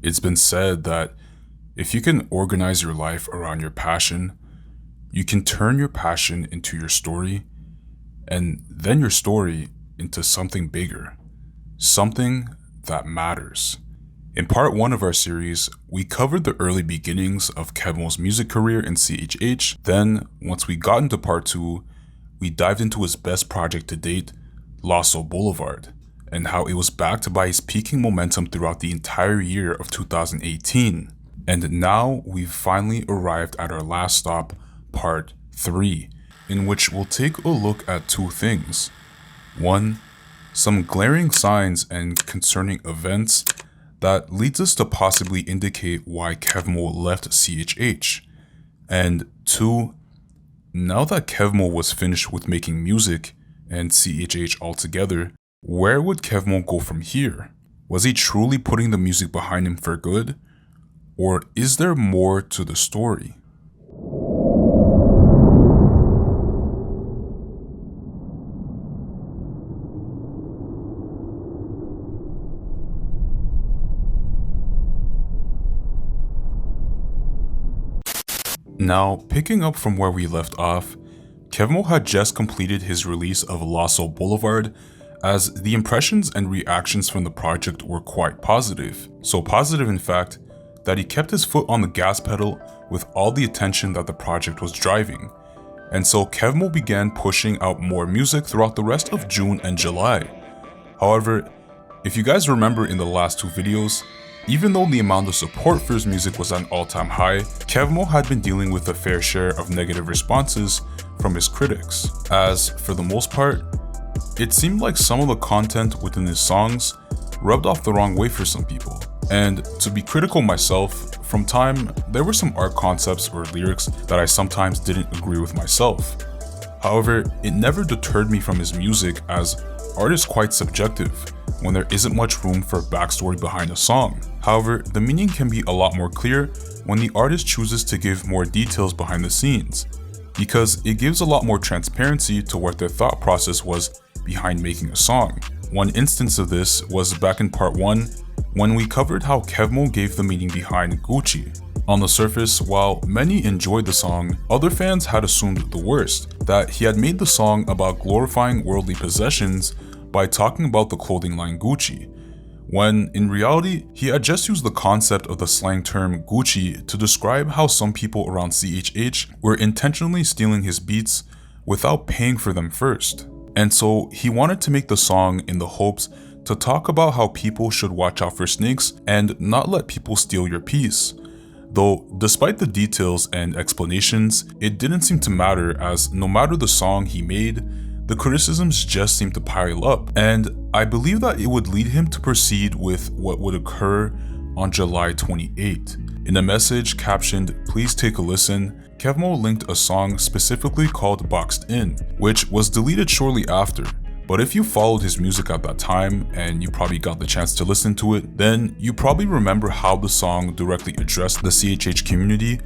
It's been said that if you can organize your life around your passion, you can turn your passion into your story, and then your story into something bigger, something that matters. In part 1 of our series, we covered the early beginnings of Kevmo's music career in CHH. Then, once we got into part 2, we dived into his best project to date, Lost Soul Boulevard, and how it was backed by his peaking momentum throughout the entire year of 2018. And now we've finally arrived at our last stop, part 3, in which we'll take a look at two things. One, some glaring signs and concerning events that leads us to possibly indicate why Kevmo left CHH. And 2, now that Kevmo was finished with making music and CHH altogether, where would Kevmo go from here? Was he truly putting the music behind him for good? Or is there more to the story? Now, picking up from where we left off, Kevmo had just completed his release of Lost Soul Boulevard, as the impressions and reactions from the project were quite positive. So positive, in fact, that he kept his foot on the gas pedal with all the attention that the project was driving. And so Kevmo began pushing out more music throughout the rest of June and July. However, if you guys remember in the last 2 videos, even though the amount of support for his music was at an all-time high, Kevmo had been dealing with a fair share of negative responses from his critics, as for the most part, it seemed like some of the content within his songs rubbed off the wrong way for some people. And to be critical myself, from time, there were some art concepts or lyrics that I sometimes didn't agree with myself. However, it never deterred me from his music, as art is quite subjective when there isn't much room for a backstory behind a song. However, the meaning can be a lot more clear when the artist chooses to give more details behind the scenes, because it gives a lot more transparency to what their thought process was behind making a song. One instance of this was back in part 1, when we covered how Kevmo gave the meaning behind Gucci. On the surface, while many enjoyed the song, other fans had assumed the worst, that he had made the song about glorifying worldly possessions by talking about the clothing line Gucci, when in reality, he had just used the concept of the slang term Gucci to describe how some people around CHH were intentionally stealing his beats without paying for them first. And so he wanted to make the song in the hopes to talk about how people should watch out for snakes and not let people steal your piece. Though, despite the details and explanations, it didn't seem to matter, as no matter the song he made, the criticisms just seemed to pile up, and I believe that it would lead him to proceed with what would occur on July 28. In a message captioned, "Please take a listen," Kevmo linked a song specifically called Boxed In, which was deleted shortly after. But if you followed his music at that time, and you probably got the chance to listen to it, then you probably remember how the song directly addressed the CHH community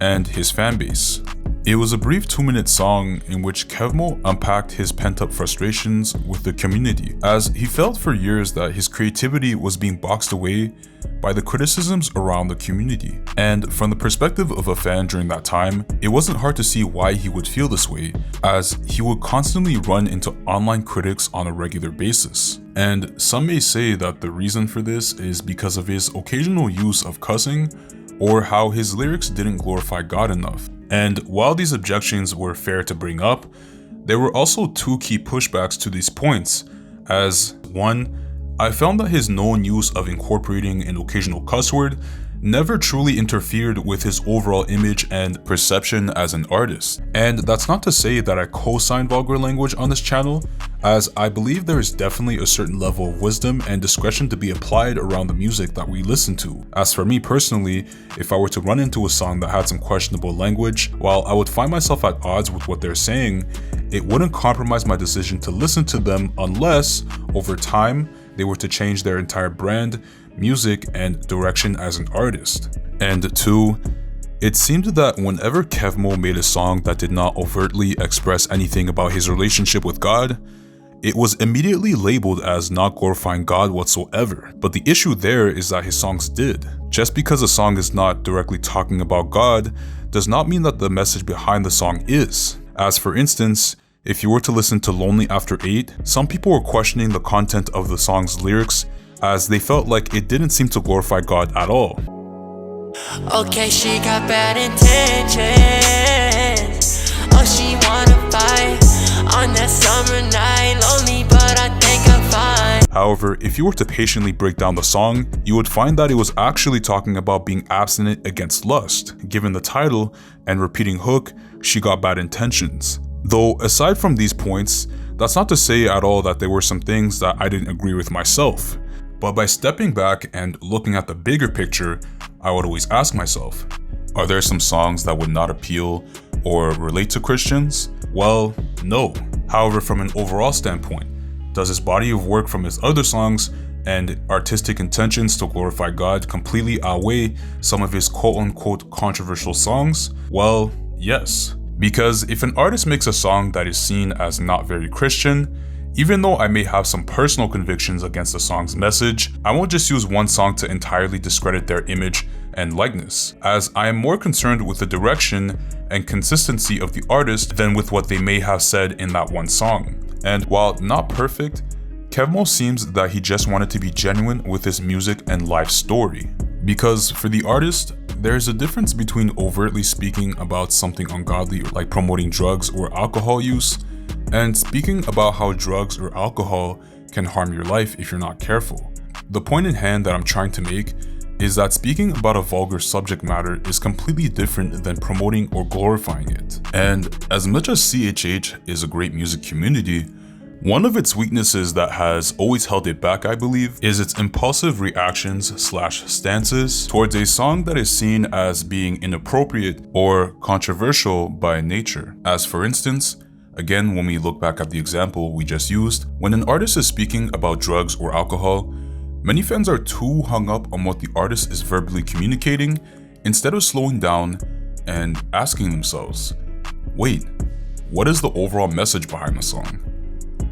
and his fanbase. It was a brief 2-minute song in which Kevmo unpacked his pent-up frustrations with the community, as he felt for years that his creativity was being boxed away by the criticisms around the community. And from the perspective of a fan during that time, it wasn't hard to see why he would feel this way, as he would constantly run into online critics on a regular basis. And some may say that the reason for this is because of his occasional use of cussing, or how his lyrics didn't glorify God enough. And while these objections were fair to bring up, there were also 2 key pushbacks to these points, as 1, I found that his known use of incorporating an occasional cuss word never truly interfered with his overall image and perception as an artist. And that's not to say that I co-sign vulgar language on this channel, as I believe there is definitely a certain level of wisdom and discretion to be applied around the music that we listen to. As for me personally, if I were to run into a song that had some questionable language, while I would find myself at odds with what they're saying, it wouldn't compromise my decision to listen to them unless, over time, they were to change their entire brand, music, and direction as an artist. And 2, it seemed that whenever Kevmo made a song that did not overtly express anything about his relationship with God, it was immediately labeled as not glorifying God whatsoever. But the issue there is that his songs did. Just because a song is not directly talking about God does not mean that the message behind the song is. As for instance, if you were to listen to Lonely After 8, some people were questioning the content of the song's lyrics as they felt like it didn't seem to glorify God at all. Okay, she got bad intentions. Oh, she wanna fight on that summer night. Lonely, but I think I'm fine. However, if you were to patiently break down the song, you would find that it was actually talking about being abstinent against lust. Given the title and repeating hook, she got bad intentions. Though, aside from these points, that's not to say at all that there were some things that I didn't agree with myself. But by stepping back and looking at the bigger picture, I would always ask myself, are there some songs that would not appeal or relate to Christians? Well, no. However, from an overall standpoint, does his body of work from his other songs and artistic intentions to glorify God completely outweigh some of his quote-unquote controversial songs? Well, yes. Because if an artist makes a song that is seen as not very Christian, even though I may have some personal convictions against the song's message, I won't just use one song to entirely discredit their image and likeness, as I am more concerned with the direction and consistency of the artist than with what they may have said in that one song. And while not perfect, Kevmo seems that he just wanted to be genuine with his music and life story. Because for the artist, there's a difference between overtly speaking about something ungodly like promoting drugs or alcohol use, and speaking about how drugs or alcohol can harm your life if you're not careful. The point in hand that I'm trying to make is that speaking about a vulgar subject matter is completely different than promoting or glorifying it. And as much as CHH is a great music community, one of its weaknesses that has always held it back, I believe, is its impulsive reactions/stances towards a song that is seen as being inappropriate or controversial by nature. As for instance, again, when we look back at the example we just used, when an artist is speaking about drugs or alcohol, many fans are too hung up on what the artist is verbally communicating instead of slowing down and asking themselves, wait, what is the overall message behind the song?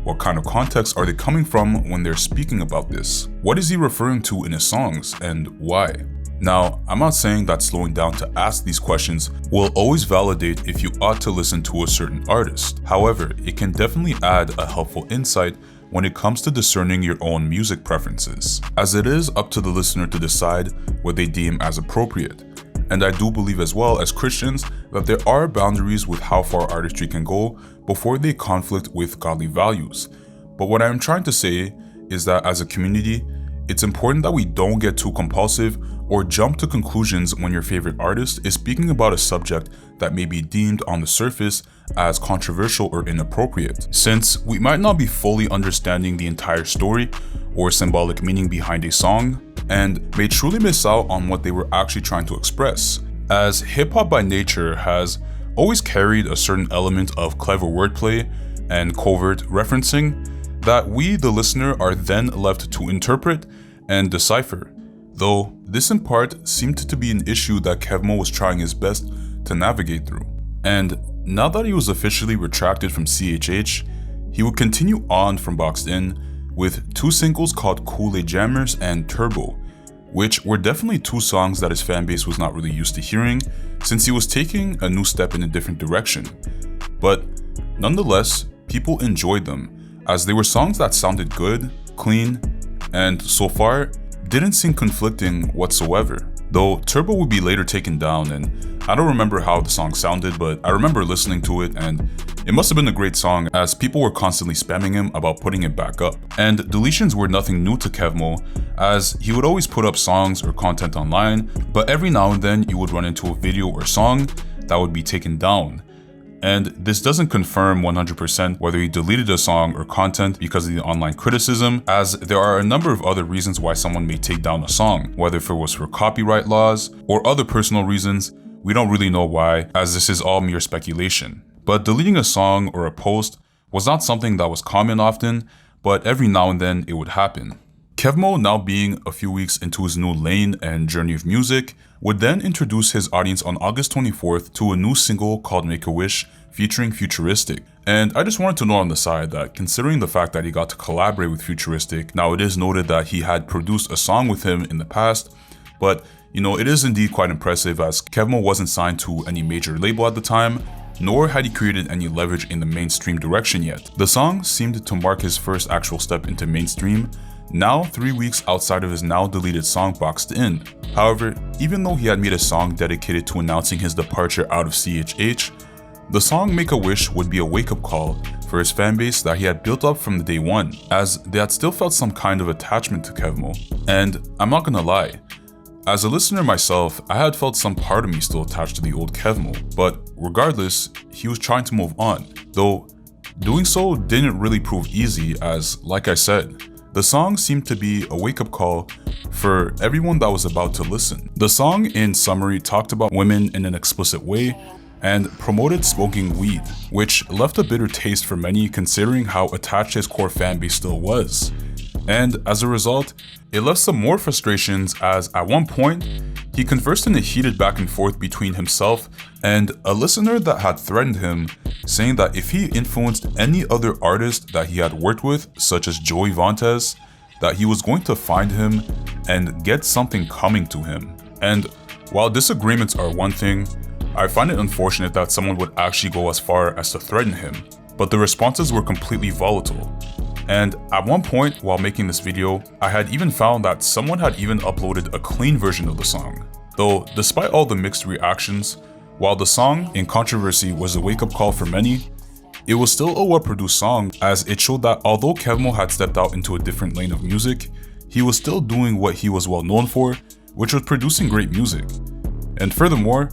What kind of context are they coming from when they're speaking about this? What is he referring to in his songs and why? Now, I'm not saying that slowing down to ask these questions will always validate if you ought to listen to a certain artist. However, it can definitely add a helpful insight when it comes to discerning your own music preferences, as it is up to the listener to decide what they deem as appropriate. And I do believe as well as Christians that there are boundaries with how far artistry can go before they conflict with godly values. But what I'm trying to say is that as a community, it's important that we don't get too compulsive or jump to conclusions when your favorite artist is speaking about a subject that may be deemed on the surface as controversial or inappropriate, since we might not be fully understanding the entire story or symbolic meaning behind a song, and may truly miss out on what they were actually trying to express, as hip-hop by nature has always carried a certain element of clever wordplay and covert referencing that we, the listener, are then left to interpret and decipher, though this in part seemed to be an issue that Kevmo was trying his best to navigate through. And now that he was officially retracted from CHH, he would continue on from Boxed In with two singles called Kool-Aid Jammers and Turbo, which were definitely two songs that his fanbase was not really used to hearing since he was taking a new step in a different direction. But nonetheless, people enjoyed them as they were songs that sounded good, clean, and so far didn't seem conflicting whatsoever. Though Turbo would be later taken down, and I don't remember how the song sounded, but I remember listening to it and it must have been a great song as people were constantly spamming him about putting it back up. And deletions were nothing new to Kevmo, as he would always put up songs or content online, but every now and then you would run into a video or song that would be taken down. And this doesn't confirm 100% whether he deleted a song or content because of the online criticism, as there are a number of other reasons why someone may take down a song, whether if it was for copyright laws or other personal reasons. We don't really know why, as this is all mere speculation. But deleting a song or a post was not something that was common often, but every now and then it would happen. Kevmo, now being a few weeks into his new lane and journey of music, would then introduce his audience on August 24th to a new single called Make a Wish featuring Futuristic. And I just wanted to note on the side that considering the fact that he got to collaborate with Futuristic, now it is noted that he had produced a song with him in the past, but it is indeed quite impressive as Kevmo wasn't signed to any major label at the time, nor had he created any leverage in the mainstream direction yet. The song seemed to mark his first actual step into mainstream, now 3 weeks outside of his now deleted song Boxed In. However, even though he had made a song dedicated to announcing his departure out of CHH, the song Make a Wish would be a wake-up call for his fanbase that he had built up from the day one, as they had still felt some kind of attachment to Kevmo. And I'm not gonna lie, as a listener myself, I had felt some part of me still attached to the old Kevmo, but regardless, he was trying to move on, though doing so didn't really prove easy as, like I said, the song seemed to be a wake-up call for everyone that was about to listen. The song, in summary, talked about women in an explicit way and promoted smoking weed, which left a bitter taste for many considering how attached his core fanbase still was. And as a result, it left some more frustrations as at one point, he conversed in a heated back and forth between himself and a listener that had threatened him, saying that if he influenced any other artist that he had worked with, such as Joey Vantes, that he was going to find him and get something coming to him. And while disagreements are one thing, I find it unfortunate that someone would actually go as far as to threaten him, but the responses were completely volatile. And at one point while making this video, I had even found that someone had even uploaded a clean version of the song. Though despite all the mixed reactions, while the song in controversy was a wake-up call for many, it was still a well-produced song as it showed that although Kevmo had stepped out into a different lane of music, he was still doing what he was well known for, which was producing great music. And furthermore,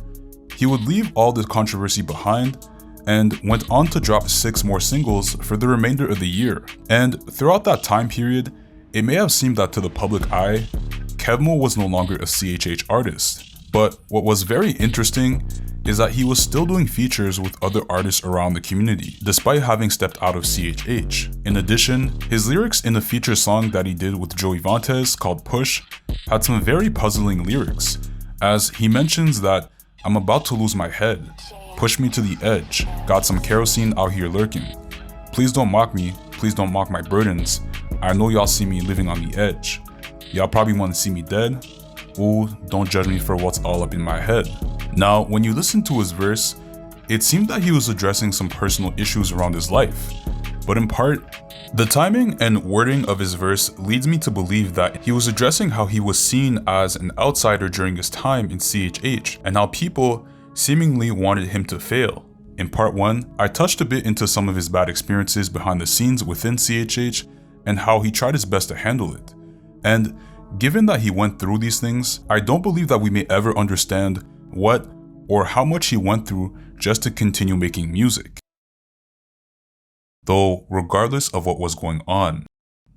he would leave all this controversy behind and went on to drop 6 more singles for the remainder of the year. And throughout that time period, it may have seemed that to the public eye, Kevmo was no longer a CHH artist. But what was very interesting is that he was still doing features with other artists around the community, despite having stepped out of CHH. In addition, his lyrics in the feature song that he did with Joey Vantes called Push had some very puzzling lyrics, as he mentions that I'm about to lose my head. Push me to the edge. Got some kerosene out here lurking. Please don't mock me. Please don't mock my burdens. I know y'all see me living on the edge. Y'all probably want to see me dead. Ooh, don't judge me for what's all up in my head. Now, when you listen to his verse, it seemed that he was addressing some personal issues around his life. But in part, the timing and wording of his verse leads me to believe that he was addressing how he was seen as an outsider during his time in CHH and how people seemingly wanted him to fail. In part 1, I touched a bit into some of his bad experiences behind the scenes within CHH and how he tried his best to handle it. And given that he went through these things, I don't believe that we may ever understand what or how much he went through just to continue making music. Though, regardless of what was going on,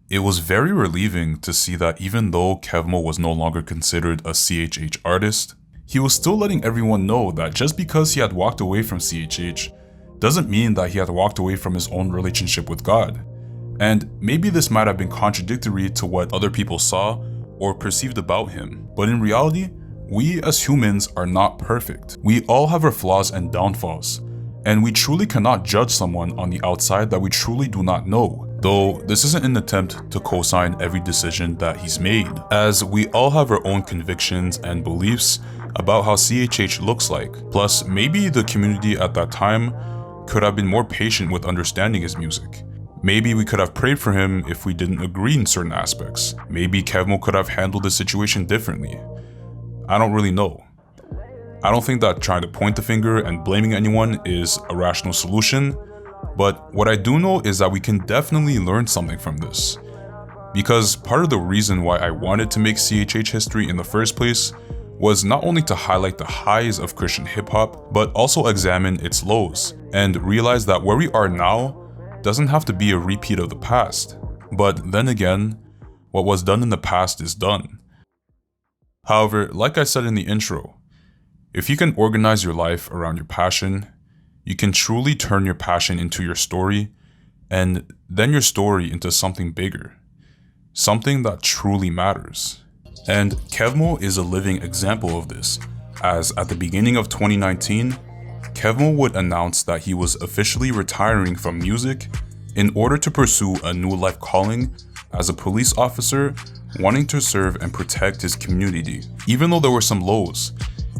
it was very relieving to see that even though Kevmo was no longer considered a CHH artist, he was still letting everyone know that just because he had walked away from CHH doesn't mean that he had walked away from his own relationship with God. And maybe this might have been contradictory to what other people saw or perceived about him, but in reality, we as humans are not perfect. We all have our flaws and downfalls, and we truly cannot judge someone on the outside that we truly do not know. Though this isn't an attempt to co-sign every decision that he's made, as we all have our own convictions and beliefs about how CHH looks like. Plus, maybe the community at that time could have been more patient with understanding his music. Maybe we could have prayed for him if we didn't agree in certain aspects. Maybe Kevmo could have handled the situation differently. I don't really know. I don't think that trying to point the finger and blaming anyone is a rational solution, but what I do know is that we can definitely learn something from this. Because part of the reason why I wanted to make CHH history in the first place was not only to highlight the highs of Christian hip-hop, but also examine its lows, and realize that where we are now doesn't have to be a repeat of the past. But then again, what was done in the past is done. However, like I said in the intro, if you can organize your life around your passion, you can truly turn your passion into your story, and then your story into something bigger. Something that truly matters. And Kevmo is a living example of this, as at the beginning of 2019, Kevmo would announce that he was officially retiring from music in order to pursue a new life calling as a police officer, wanting to serve and protect his community. Even though there were some lows,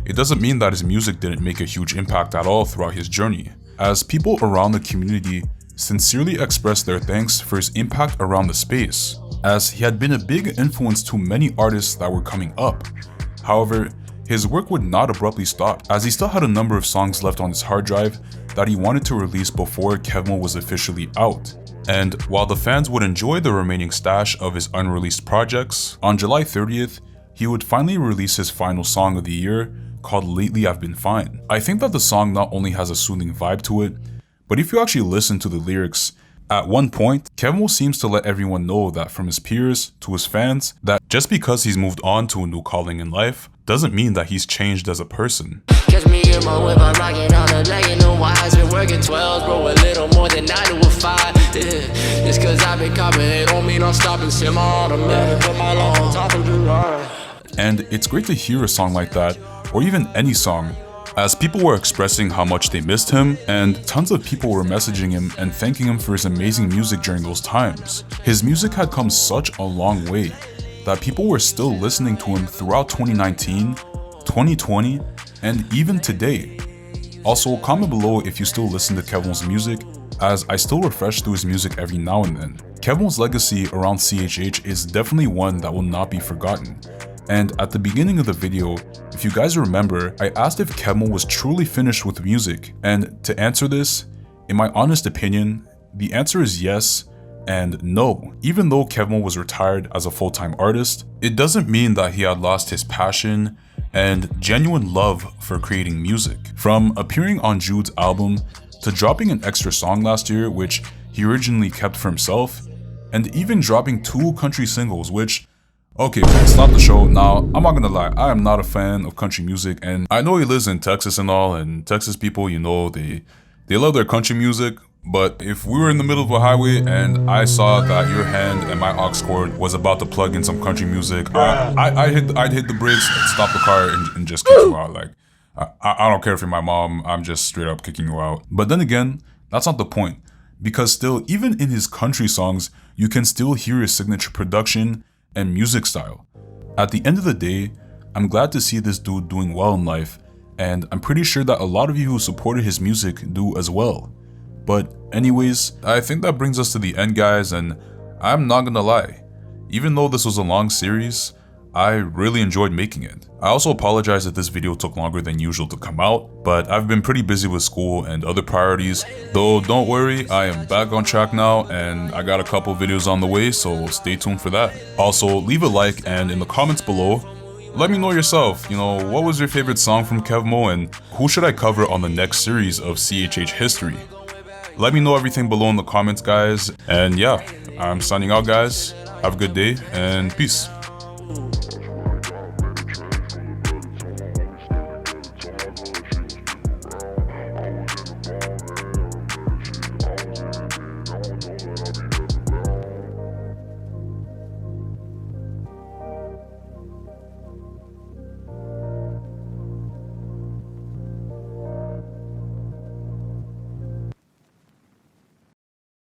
it doesn't mean that his music didn't make a huge impact at all throughout his journey, as people around the community sincerely expressed their thanks for his impact around the space, as he had been a big influence to many artists that were coming up. However, his work would not abruptly stop, as he still had a number of songs left on his hard drive that he wanted to release before Kevmo was officially out. And while the fans would enjoy the remaining stash of his unreleased projects, on July 30th, he would finally release his final song of the year, called Lately I've Been Fine. I think that the song not only has a soothing vibe to it, but if you actually listen to the lyrics, at one point, Kevmo seems to let everyone know that from his peers to his fans, that just because he's moved on to a new calling in life, doesn't mean that he's changed as a person. Catch me in my whip, I'm rocking on the leg, you know why I've been working 12, bro, a little more than I do with 5, yeah. It's cause I've been copping, it don't mean I'm stopping, sit my automatic, put my life on top of the line. And it's great to hear a song like that, or even any song, as people were expressing how much they missed him, and tons of people were messaging him and thanking him for his amazing music during those times. His music had come such a long way that people were still listening to him throughout 2019, 2020, and even today. Also, comment below if you still listen to Kevmo's music, as I still refresh through his music every now and then. Kevmo's legacy around CHH is definitely one that will not be forgotten. And at the beginning of the video, if you guys remember, I asked if Kevmo was truly finished with music, and to answer this, in my honest opinion, the answer is yes and no. Even though Kevmo was retired as a full-time artist, it doesn't mean that he had lost his passion and genuine love for creating music. From appearing on Jude's album to dropping an extra song last year, which he originally kept for himself, and even dropping 2 country singles, which, okay, stop the show. Now, I'm not gonna lie, I am not a fan of country music, and I know he lives in Texas and all, and Texas people, you know, they love their country music, but if we were in the middle of a highway and I saw that your hand and my aux cord was about to plug in some country music, I'd hit the brakes, stop the car, and just kick you out. Like, I don't care if you're my mom, I'm just straight up kicking you out. But then again, that's not the point, because still, even in his country songs, you can still hear his signature production and music style. At the end of the day, I'm glad to see this dude doing well in life, and I'm pretty sure that a lot of you who supported his music do as well. But anyways, I think that brings us to the end, guys, and I'm not gonna lie, even though this was a long series, I really enjoyed making it. I also apologize if this video took longer than usual to come out, but I've been pretty busy with school and other priorities, though don't worry, I am back on track now and I got a couple videos on the way, so stay tuned for that. Also, leave a like, and in the comments below, let me know yourself, you know, what was your favorite song from Kevmo and who should I cover on the next series of CHH history? Let me know everything below in the comments, guys, and yeah, I'm signing out, guys. Have a good day and peace.